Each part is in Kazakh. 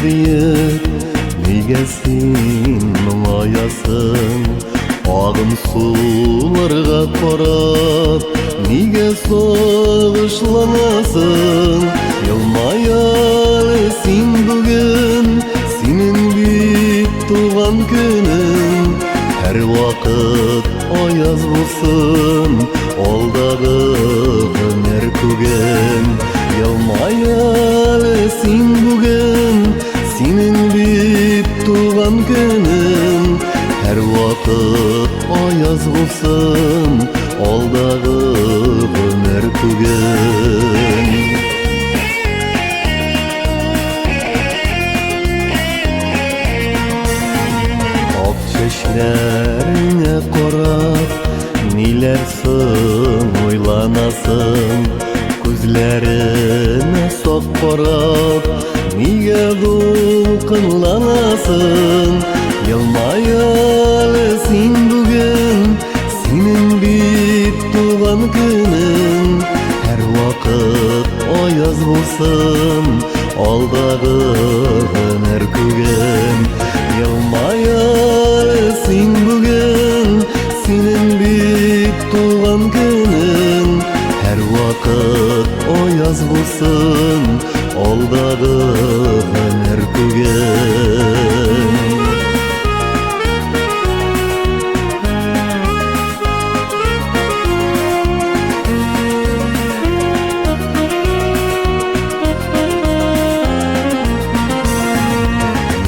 deyip nega sen muңаясың? Ағын суларға қарап nega сағышланасың? Елмаялы сен бүгін, сенің бит туған күнің. Әр вақыт аяз болсын, алдағы ғұмыр көгім. Елмаялы сен бүгін, сенің бит туған күнің. Әр вақыт аяз болсын, алдағы ғұмыр көгім. Ақ чәчләріңе қарап, нелерсің ойланасың? Күзләріңе сақ қарап, неге дулқынланасың? Елмаялы сен бүгін, сенің бит туған күнің. Әр вақыт аяз болсын, алдағы ғұмыр көгім. Елмаялы сен бүгін, сенің бит туған күнің. Әр вақыт аяз болсын, алдағы ғұмыр көгім.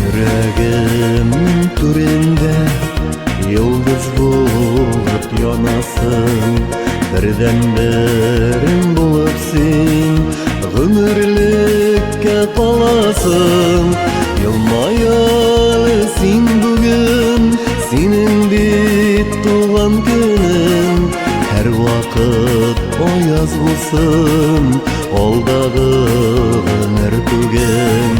Йөрәгем түрендә йолдыз булып янасың. Бердән-берем булып син гомерлеккә каласың. Елмаялы син бүгін, синең бит туган күнең. Һәр вакыт аяз булсын, алдагы гомер күгең.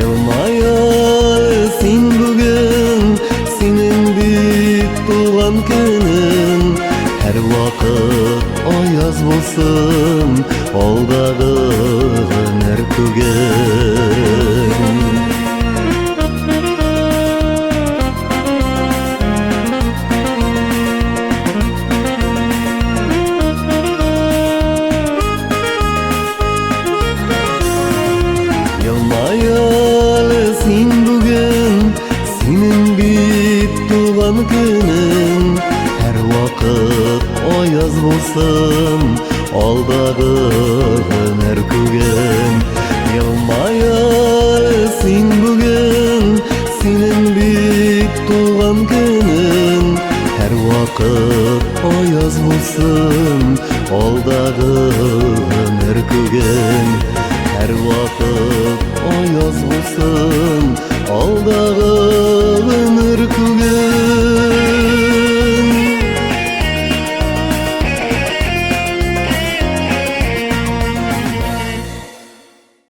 Елмаялы син бүгін, синең бит туган күнең. Һәр вакыт аяз булсын, алдагы гомер күгең. Елмаялы син бүгін, синең бит туган күнең. Һәр вакыт аяз булсын, алдагы гомер күгең. Елмаялы син бүгін, синең бит туган күнең. Һәр вакыт аяз булсын, алдагы гомер күгең. Һәр вакыт аяз булсын,